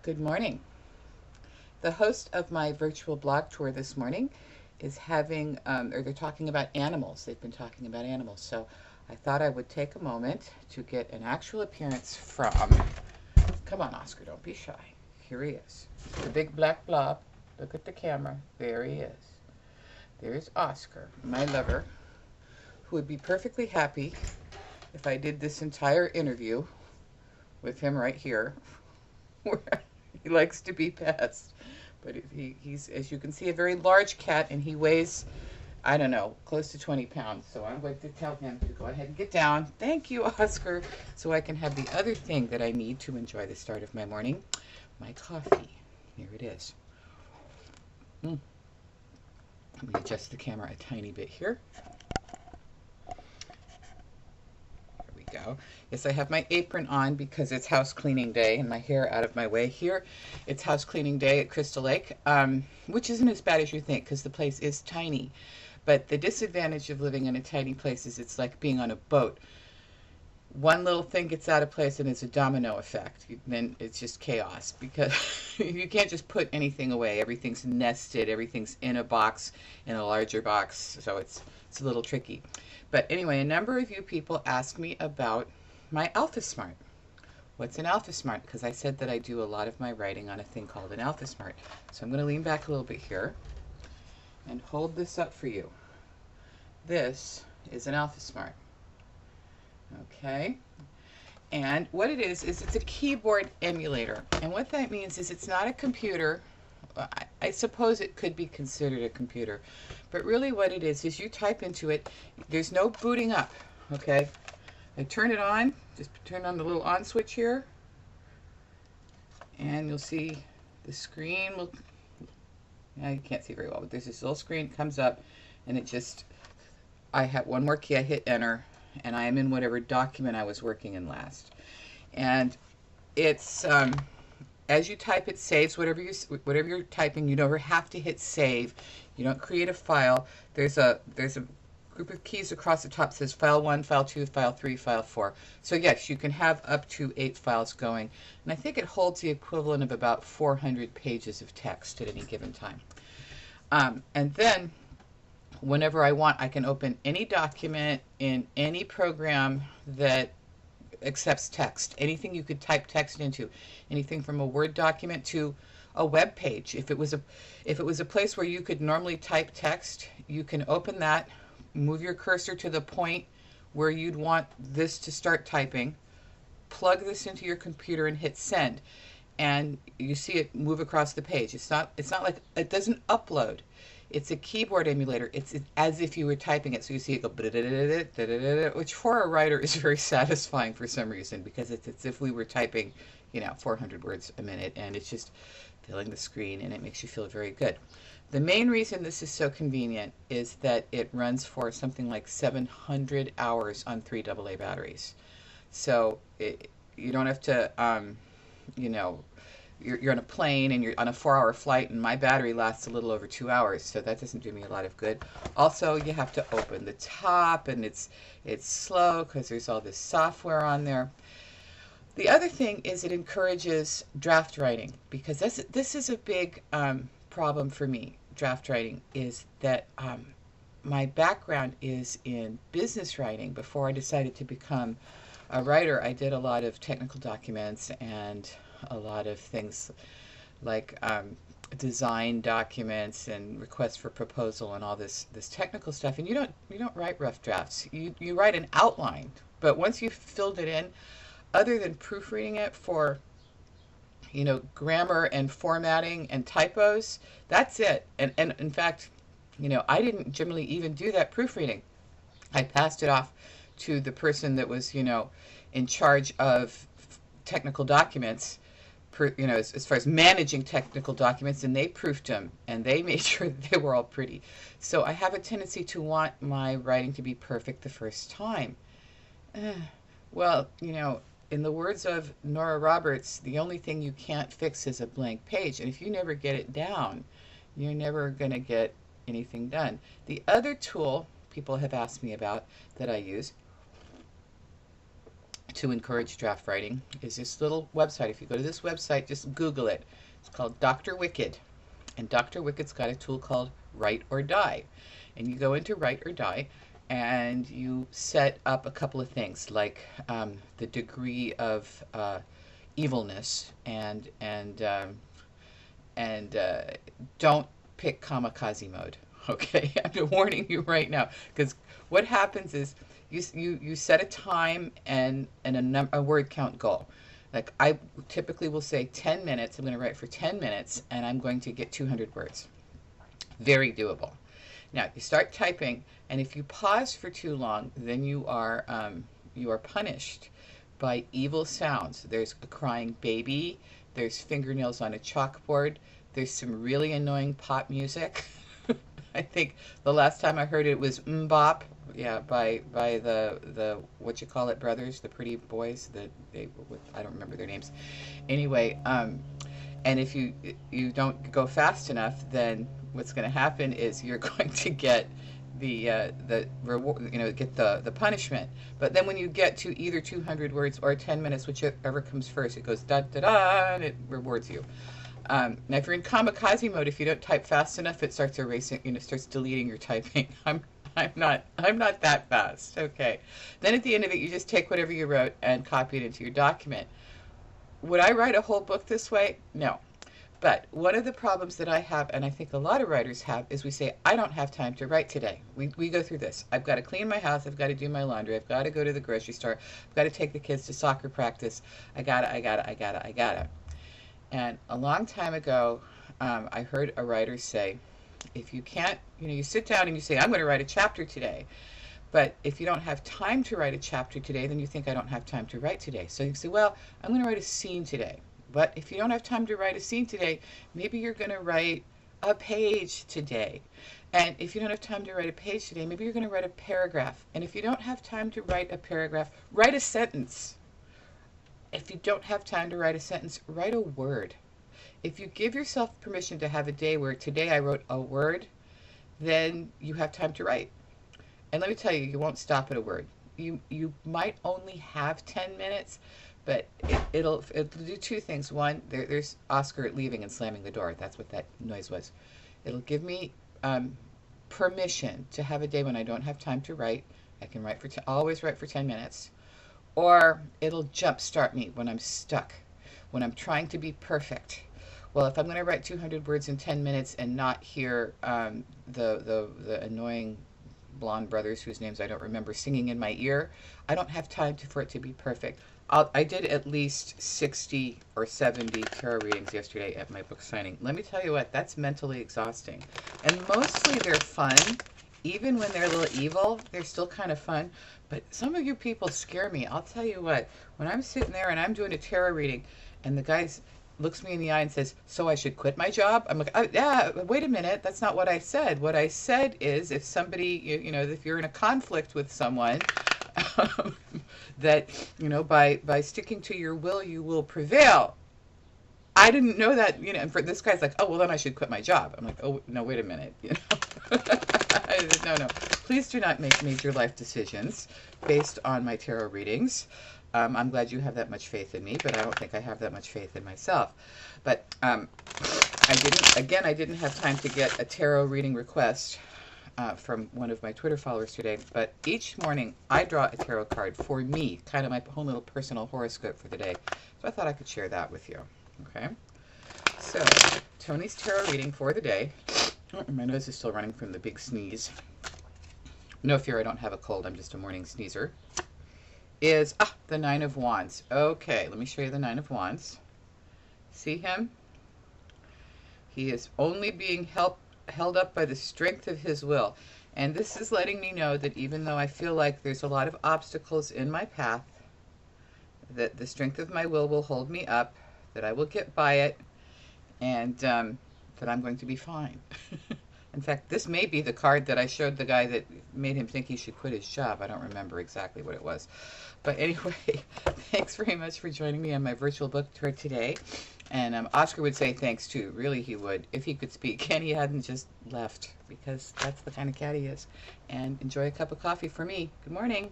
Good morning. The host of my virtual blog tour this morning is or they're talking about animals. They've been talking about animals. So I thought I would take a moment to get an actual appearance from, come on, Oscar, don't be shy. Here he is. The big black blob. Look at the camera. There he is. There's Oscar, my lover, who would be perfectly happy if I did this entire interview with him right here, where he likes to be pets. But he's, as you can see, a very large cat, and he weighs, I don't know, close to 20 pounds. So I'm going to tell him to go ahead and get down. Thank you, Oscar, so I can have the other thing that I need to enjoy the start of my morning, my coffee. Here it is. Let me adjust the camera a tiny bit here. Go. Yes, I have my apron on because it's house cleaning day and my hair out of my way here. It's house cleaning day at Crystal Lake, which isn't as bad as you think because the place is tiny. But the disadvantage of living in a tiny place is it's like being on a boat. One little thing gets out of place and it's a domino effect. Then it's just chaos because you can't just put anything away. Everything's nested. Everything's in a box, in a larger box. So it's a little tricky. But anyway, a number of you people asked me about my Alpha Smart. What's an Alpha Smart? Because I said that I do a lot of my writing on a thing called an Alpha Smart. So I'm going to lean back a little bit here and hold this up for you. This is an Alpha Smart. Okay, and what it is it's a keyboard emulator, and what that means is it's not a computer. I suppose it could be considered a computer, but really what it is you type into it. There's no booting up. Okay, I turn it on, just turn on the little on switch here, and you'll see the screen will, now you can't see very well, but there's this little screen comes up, and it just, I have one more key, I hit enter, and I am in whatever document I was working in last. And it's, as you type, it saves whatever you're typing. You never have to hit save. You don't create a file. There's a group of keys across the top that says file 1, file 2, file 3, file 4. So yes, you can have up to 8 files going. And I think it holds the equivalent of about 400 pages of text at any given time. And then whenever I want, I can open any document in any program that accepts text. Anything you could type text into, anything from a Word document to a web page. If it was a place where you could normally type text, you can open that, move your cursor to the point where you'd want this to start typing, plug this into your computer and hit send, and you see it move across the page. It's not like, it doesn't upload. It's a keyboard emulator. It's as if you were typing it. So you see it go, which for a writer is very satisfying for some reason, because it's as if we were typing, 400 words a minute, and it's just filling the screen, and it makes you feel very good. The main reason this is so convenient is that it runs for something like 700 hours on 3 AA batteries. So you don't have to, you're on a plane and you're on a 4-hour flight, and my battery lasts a little over 2 hours, so that doesn't do me a lot of good. Also, you have to open the top, and it's slow because there's all this software on there. The other thing is it encourages draft writing, because this is a big problem for me. Draft writing is that my background is in business writing. Before I decided to become a writer, I did a lot of technical documents and a lot of things like design documents and requests for proposal and all this technical stuff. And you don't write rough drafts. You write an outline, but once you've filled it in, other than proofreading it for grammar and formatting and typos, that's it. And in fact, I didn't generally even do that proofreading. I passed it off to the person that was in charge of technical documents, as far as managing technical documents, and they proofed them, and they made sure that they were all pretty. So I have a tendency to want my writing to be perfect the first time. Well, in the words of Nora Roberts, the only thing you can't fix is a blank page, and if you never get it down, you're never going to get anything done. The other tool people have asked me about that I use to encourage draft writing is this little website. If you go to this website, just Google it. It's called Dr. Wicked. And Dr. Wicked's got a tool called Write or Die. And you go into Write or Die and you set up a couple of things like the degree of evilness and don't pick kamikaze mode. Okay, I'm warning you right now, because what happens is you set a time and a word count goal. Like I typically will say 10 minutes. I'm going to write for 10 minutes, and I'm going to get 200 words. Very doable. Now you start typing, and if you pause for too long, then you are punished by evil sounds. There's a crying baby. There's fingernails on a chalkboard. There's some really annoying pop music. I think the last time I heard it was Mbop, yeah, by the what you call it brothers, the pretty boys. I don't remember their names. Anyway, and if you don't go fast enough, then what's going to happen is you're going to get the reward, get the punishment. But then when you get to either 200 words or 10 minutes, whichever comes first, it goes da da da, and it rewards you. Now, if you're in kamikaze mode, if you don't type fast enough, it starts erasing, starts deleting your typing. I'm not that fast. Okay. Then at the end of it, you just take whatever you wrote and copy it into your document. Would I write a whole book this way? No. But one of the problems that I have, and I think a lot of writers have, is we say, I don't have time to write today. We go through this. I've got to clean my house. I've got to do my laundry. I've got to go to the grocery store. I've got to take the kids to soccer practice. I gotta. And a long time ago, I heard a writer say, if you can't, you sit down and you say, I'm going to write a chapter today. But if you don't have time to write a chapter today, then you think, I don't have time to write today. So you say, well, I'm going to write a scene today. But if you don't have time to write a scene today, maybe you're going to write a page today. And if you don't have time to write a page today, maybe you're going to write a paragraph. And if you don't have time to write a paragraph, write a sentence. If you don't have time to write a sentence, write a word. If you give yourself permission to have a day where today I wrote a word, then you have time to write. And let me tell you, you won't stop at a word. You might only have 10 minutes, but it'll do two things. One, there's Oscar leaving and slamming the door. That's what that noise was. It'll give me permission to have a day when I don't have time to write. I can always write for 10 minutes. Or it'll jumpstart me when I'm stuck, when I'm trying to be perfect. Well, if I'm going to write 200 words in 10 minutes and not hear the annoying blonde brothers whose names I don't remember singing in my ear, I don't have time for it to be perfect. I did at least 60 or 70 tarot readings yesterday at my book signing. Let me tell you what, that's mentally exhausting. And mostly they're fun. Even when they're a little evil, they're still kind of fun. But some of you people scare me. I'll tell you what, when I'm sitting there and I'm doing a tarot reading and the guy looks me in the eye and says, so I should quit my job? I'm like, oh, yeah, wait a minute. That's not what I said. What I said is if somebody, if you're in a conflict with someone, that, by sticking to your will, you will prevail. I didn't know that, and for this guy's like, oh, well, then I should quit my job. I'm like, oh, no, wait a minute. No. Please do not make major life decisions based on my tarot readings. I'm glad you have that much faith in me, but I don't think I have that much faith in myself. But I didn't have time to get a tarot reading request from one of my Twitter followers today. But each morning I draw a tarot card for me, kind of my whole little personal horoscope for the day. So I thought I could share that with you. Okay, so Toni's tarot reading for the day. Oh, my nose is still running from the big sneeze. No fear, I don't have a cold. I'm just a morning sneezer. Is the Nine of Wands. Okay, let me show you the Nine of Wands. See him? He is only being held up by the strength of his will. And this is letting me know that even though I feel like there's a lot of obstacles in my path, that the strength of my will hold me up, that I will get by it, and that I'm going to be fine. In fact, this may be the card that I showed the guy that made him think he should quit his job. I don't remember exactly what it was. But anyway, thanks very much for joining me on my virtual book tour today. And Oscar would say thanks too. Really, he would, if he could speak. And he hadn't just left, because that's the kind of cat he is. And enjoy a cup of coffee for me. Good morning.